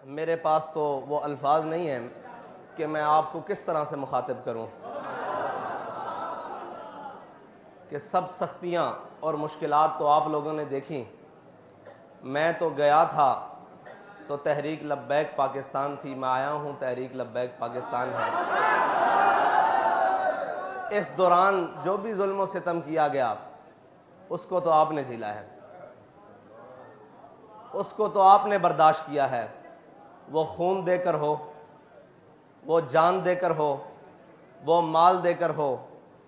मेरे पास तो वो अल्फाज नहीं हैं कि मैं आपको किस तरह से मुखातिब करूं कि सब सख्तियां और मुश्किलात तो आप लोगों ने देखी। मैं तो गया था तो तहरीक लब्बैक पाकिस्तान थी, मैं आया हूं तहरीक लब्बैक पाकिस्तान है। इस दौरान जो भी जुल्म और सितम किया गया उसको तो आपने झेला है, उसको तो आपने बर्दाश्त किया है। वो खून देकर हो, वो जान देकर हो, वो माल देकर हो,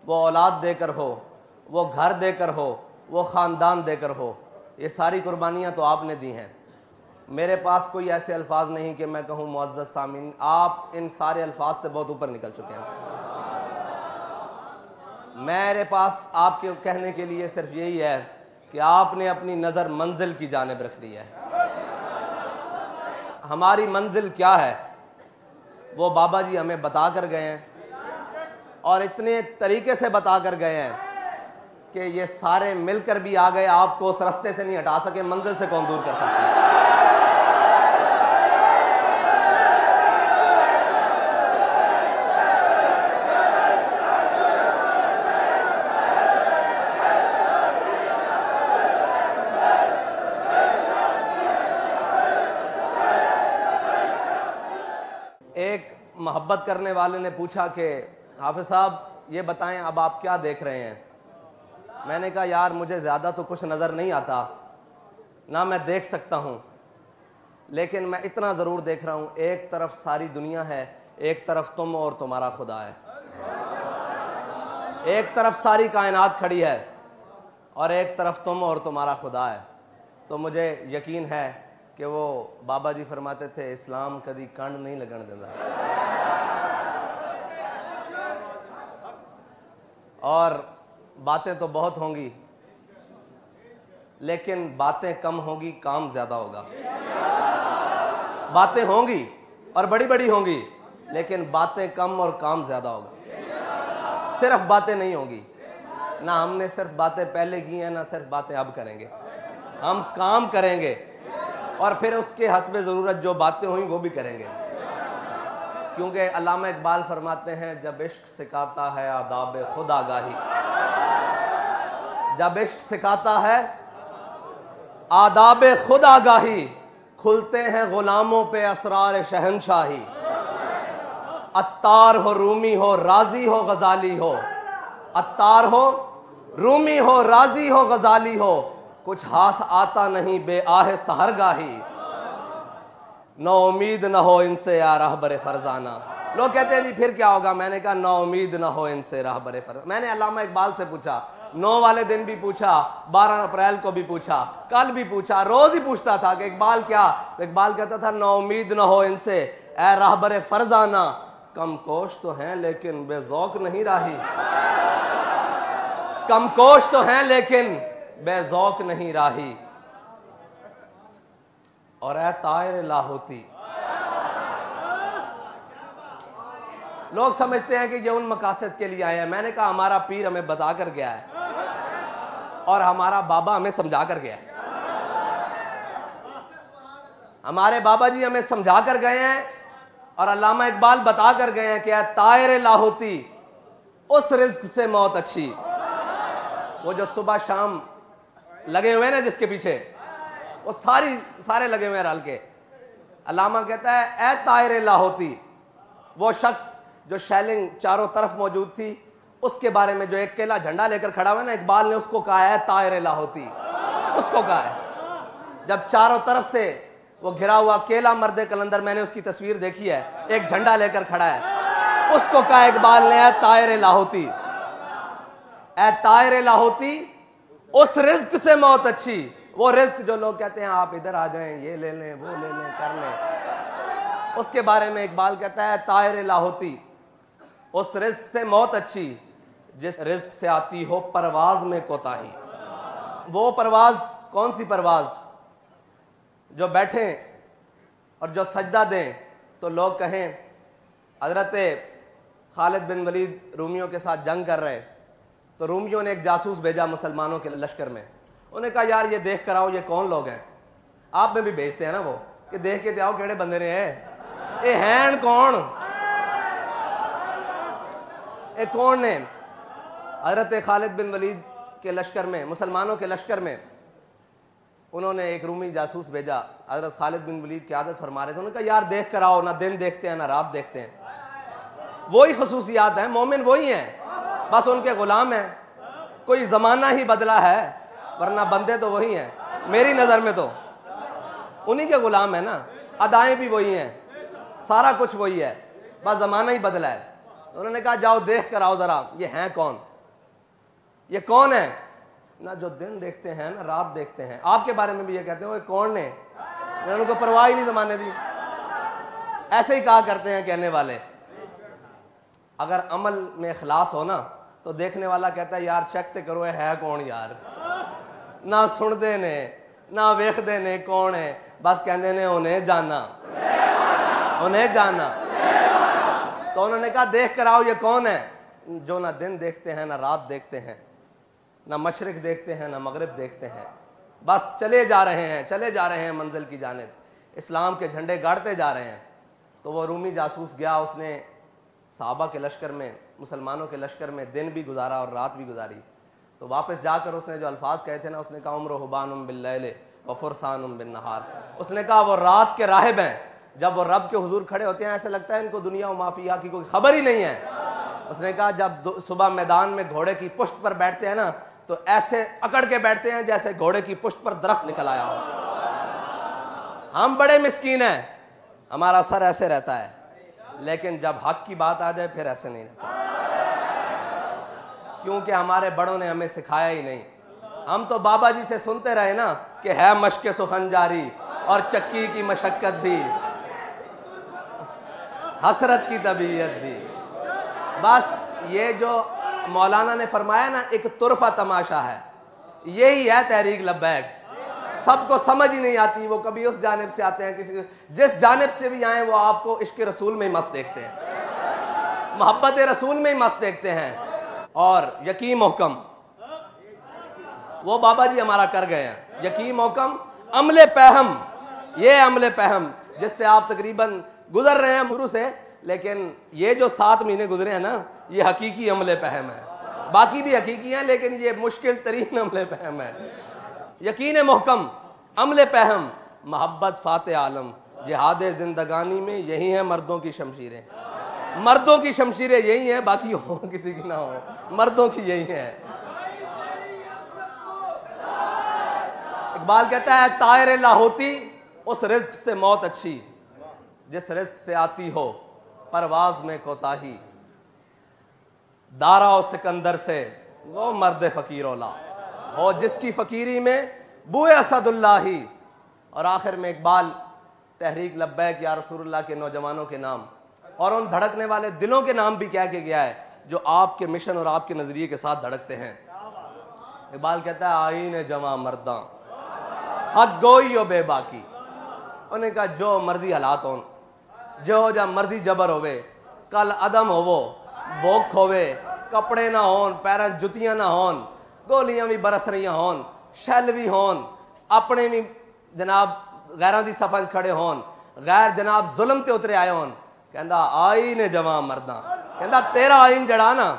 वो औलाद देकर हो, वो घर देकर हो, वो ख़ानदान देकर हो, ये सारी कुर्बानियाँ तो आपने दी हैं। मेरे पास कोई ऐसे अल्फाज नहीं कि मैं कहूँ मुअज़्ज़ज़ सामीन आप इन सारे अल्फाज से बहुत ऊपर निकल चुके हैं। मेरे पास आपके कहने के लिए सिर्फ यही है कि आपने अपनी नज़र मंजिल की जानिब रख ली है। हमारी मंजिल क्या है वो बाबा जी हमें बता कर गए हैं और इतने तरीके से बता कर गए हैं कि ये सारे मिलकर भी आ गए, आपको उस रास्ते से नहीं हटा सके, मंजिल से कौन दूर कर सकता है। एक मोहब्बत करने वाले ने पूछा कि हाफिज़ साहब ये बताएं अब आप क्या देख रहे हैं। मैंने कहा यार मुझे ज़्यादा तो कुछ नज़र नहीं आता, ना मैं देख सकता हूँ, लेकिन मैं इतना ज़रूर देख रहा हूँ, एक तरफ सारी दुनिया है, एक तरफ तुम और तुम्हारा खुदा है, एक तरफ सारी कायनात खड़ी है और एक तरफ तुम और तुम्हारा खुदा है। तो मुझे यकीन है कि वो बाबा जी फरमाते थे इस्लाम कभी कंड नहीं लगन देता। और बातें तो बहुत होंगी लेकिन बातें कम होंगी, काम ज्यादा होगा। बातें होंगी और बड़ी बड़ी होंगी लेकिन बातें कम और काम ज्यादा होगा। सिर्फ बातें नहीं होंगी, ना हमने सिर्फ बातें पहले की हैं ना सिर्फ बातें अब करेंगे, हम काम करेंगे और फिर उसके हस्बे ज़रूरत जो बातें हुई वो भी करेंगे। क्योंकि अल्लामा इकबाल फरमाते हैं जब इश्क सिखाता है आदाब खुद आगाही, जब इश्क सिखाता है आदाब खुद आगाही, खुलते हैं गुलामों पे असरार शहनशाही। अत्तार हो रूमी हो राजी हो गजाली हो, अत्तार हो रूमी हो राजी हो गजाली हो, कुछ हाथ आता नहीं बे आहे सहरगाही, नो उम्मीद न हो इनसे या रहबर फरजाना। लोग कहते हैं जी फिर क्या होगा, मैंने कहा नो उम्मीद न हो इनसे रहबर फरजाना। मैंने अल्लामा इकबाल से पूछा, 9 वाले दिन भी पूछा, 12 अप्रैल को भी पूछा, कल भी पूछा, रोज ही पूछता था कि इकबाल क्या। तो इकबाल कहता था नो उम्मीद न हो इनसे ए रहबर फरजाना, कम कोश तो हैं लेकिन बेजौक नहीं राही, कम कोश तो हैं लेकिन बेजौक नहीं राही। और ए तायर लाहौती, लोग समझते हैं कि ये उन मकासद के लिए आए हैं। मैंने कहा हमारा पीर हमें बता कर गया है और हमारा बाबा हमें समझा कर गया है। हमारे बाबा जी हमें समझा कर गए हैं और अल्लामा इकबाल बता कर गए हैं कि ए तायर लाहौती, उस रिज्क से मौत अच्छी। वो जो सुबह शाम लगे हुए ना जिसके पीछे, वो सारे लगे हुए हैं रल के। अल्लामा कहता है ए तायर लाहौती, वो शख्स जो शैलिंग चारों तरफ मौजूद थी उसके बारे में जो एक केला झंडा लेकर खड़ा हुआ ना, इकबाल ने उसको कहा है तायर लाहौती, उसको कहा है। जब चारों तरफ से वो घिरा हुआ केला मर्दे कलंदर, मैंने उसकी तस्वीर देखी है, एक झंडा लेकर खड़ा है, उसको कहा इकबाल ने तायर लाहौती, ए तायर लाहौती, उस रिज्क से मौत अच्छी। वो रिज्क जो लोग कहते हैं आप इधर आ जाएं, ये ले लें, वो ले लें, कर लें, उसके बारे में इकबाल कहता है तायर लाहौती, उस रिज्क से मौत अच्छी जिस रिज्क से आती हो परवाज में कोताही। वो परवाज कौन सी परवाज, जो बैठे और जो सजदा दें तो लोग कहें हजरत खालिद बिन वलीद रूमियों के साथ जंग कर रहे, तो रूमियों ने एक जासूस भेजा मुसलमानों के लश्कर में। उन्हें कहा यार ये देख कर आओ ये कौन लोग हैं। आप में भी भेजते हैं ना वो कि देख के आओ केड़े बंदे ने है ये हैं कौन, ये कौन ने। हजरत खालिद बिन वलीद के लश्कर में, मुसलमानों के लश्कर में, उन्होंने एक रूमी जासूस भेजा। हजरत खालिद बिन वलीद की आदत फरमा रहे थे, उन्होंने कहा यार देख कर आओ, ना दिन देखते हैं ना रात देखते हैं। वही खसूसियात हैं, मोमिन वही हैं, बस उनके गुलाम हैं। कोई ज़माना ही बदला है वरना बंदे तो वही हैं। मेरी नज़र में तो उन्हीं के गुलाम है ना, अदाएं भी वही हैं, सारा कुछ वही है, बस ज़माना ही बदला है। उन्होंने कहा जाओ देख कर आओ ज़रा, ये हैं कौन, ये कौन है ना जो दिन देखते हैं ना रात देखते हैं। आपके बारे में भी ये कहते हो कौन ने, मैंने उनको परवाह ही नहीं ज़माने दी। ऐसे ही कहा करते हैं कहने वाले। अगर अमल में इखलास हो ना तो देखने वाला कहता है यार चेक तो करो है कौन यार, ना सुनते ने ना वेखते ने कौन है, बस कहते ने उन्हें जाना, उन्हें जाना। तो उन्होंने कहा देख कर आओ ये कौन है जो ना दिन देखते हैं ना रात देखते हैं, ना मशरिक देखते हैं ना मगरिब देखते हैं, बस चले जा रहे हैं, चले जा रहे हैं मंजिल की जानिब, इस्लाम के झंडे गाड़ते जा रहे हैं। तो वो रूमी जासूस गया, उसने सहाबा के लश्कर में, मुसलमानों के लश्कर में दिन भी गुजारा और रात भी गुजारी। तो वापस जाकर उसने जो अल्फाज कहे थे ना, उसने कहा उम्र हुबानुम बिल्लैल व फुरसानुम बिन नहार। उसने कहा वो रात के राहिब हैं, जब वो रब के हुजूर खड़े होते हैं ऐसे लगता है इनको दुनिया व माफिया की कोई खबर ही नहीं है। उसने कहा जब सुबह मैदान में घोड़े की पुश्त पर बैठते हैं ना तो ऐसे अकड़ के बैठते हैं जैसे घोड़े की पुश्त पर दरख्त निकल आया हो। हम बड़े मिस्कीन हैं, हमारा सर ऐसे रहता है, लेकिन जब हक की बात आ जाए फिर ऐसे नहीं रहता, क्योंकि हमारे बड़ों ने हमें सिखाया ही नहीं। हम तो बाबा जी से सुनते रहे ना कि है मशक़ सुखन जारी और चक्की की मशक्कत भी, हसरत की तबीयत भी। बस ये जो मौलाना ने फरमाया ना एक तुरफा तमाशा है, यही है तहरीक लब्बैक। सबको समझ ही नहीं आती, वो कभी उस जानिब से आते हैं, किसी जिस जानिब से भी आए वो आपको इश्क रसूल में ही मस्त देखते हैं, मोहब्बत रसूल में ही मस्त देखते हैं। और यकीन मोहकम वो बाबा जी हमारा कर गए हैं, यकीन मोहकम अमले पहम, ये अमले पहम जिससे आप तकरीबन गुजर रहे हैं शुरू से, लेकिन ये जो 7 महीने गुजरे हैं ना ये हकीकी अमले पहम है। बाकी भी हकीकी हैं लेकिन ये मुश्किल तरीन अमले पहम है। यकीन मोहकम अमले पहम मोहब्बत फाते आलम, जिहाद जिंदगानी में यही है मर्दों की शमशीरें, मर्दों की शमशीरें यही हैं, बाकी हो किसी की ना हो, मर्दों की यही है। इकबाल कहता है तायर लाहोती उस रिज्क से मौत अच्छी जिस रिज्क से आती हो परवाज में कोताही, दारा और सिकंदर से वो मर्द फकीरोला हो जिसकी फकीरी में बुए असदुल्लाही। और आखिर में इकबाल तहरीक लब्बैक या रसूलुल्लाह के नौजवानों के नाम और उन धड़कने वाले दिलों के नाम भी कह के गया है जो आपके मिशन और आपके नजरिए के साथ धड़कते हैं। इकबाल कहता है आईने जमा मर्दा हद गोई ओ बेबाकी। उन्हें कहा जो मर्जी हालात हो, जो जब मर्जी जबर होवे, कल अदम होवो, भूख होवे, कपड़े ना होन, पैर जुतियां ना होन, गोलियां भी बरस रही होन, शैल भी होन, अपने भी जनाब गैरां दी सफा खड़े होन, गैर जनाब जुल्म ते उतरे आए होन, कहंदा आई ने जवां मर्दा, कहंदा तेरा आइन जड़ा ना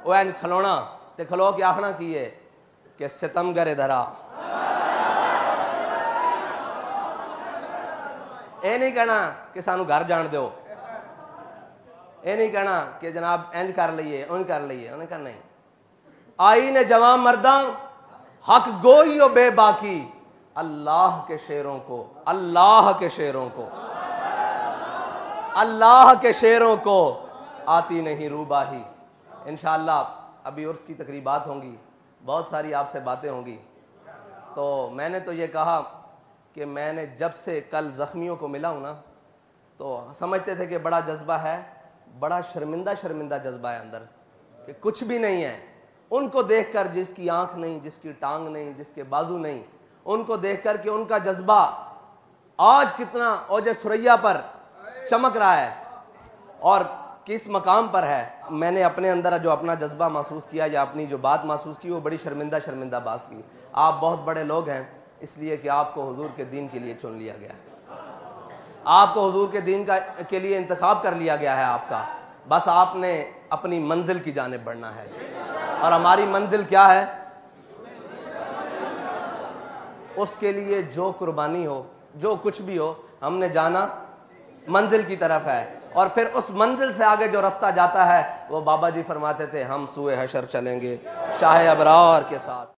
वो इंज खलोना ते खलो के आखना की है कि सितमगर धरा। ये नहीं कहना कि सानू घर जान दो, ये नहीं कहना कि जनाब इंज कर लीए उन कर लीए, उन्हें कहना नहीं। आई ने जवां मर्दा हक गोई ओ बेबाकी, अल्लाह के शेरों को, अल्लाह के शेरों को, अल्लाह के शेरों को आती नहीं रूबाही। इंशाअल्लाह अभी उर्स की तकरीबात होंगी, बहुत सारी आपसे बातें होंगी। तो मैंने तो ये कहा कि मैंने जब से कल ज़ख्मियों को मिला हूँ ना तो समझते थे कि बड़ा जज्बा है, बड़ा शर्मिंदा शर्मिंदा जज्बा है अंदर कि कुछ भी नहीं है। उनको देखकर जिसकी आंख नहीं, जिसकी टांग नहीं, जिसके बाजू नहीं, उनको देखकर कि उनका जज्बा आज कितना औजे सुरैया पर चमक रहा है और किस मकाम पर है। मैंने अपने अंदर जो अपना जज्बा महसूस किया या अपनी जो बात महसूस की वो बड़ी शर्मिंदा शर्मिंदा बात की। आप बहुत बड़े लोग हैं इसलिए कि आपको हुजूर के दीन के लिए चुन लिया गया है। आपको हुजूर के दीन के लिए इंतखाब कर लिया गया है आपका, बस आपने अपनी मंजिल की जानिब बढ़ना है। और हमारी मंजिल क्या है? उसके लिए जो कुर्बानी हो, जो कुछ भी हो, हमने जाना मंजिल की तरफ है। और फिर उस मंजिल से आगे जो रास्ता जाता है, वो बाबा जी फरमाते थे हम सूए हशर चलेंगे शाह अबरार के साथ।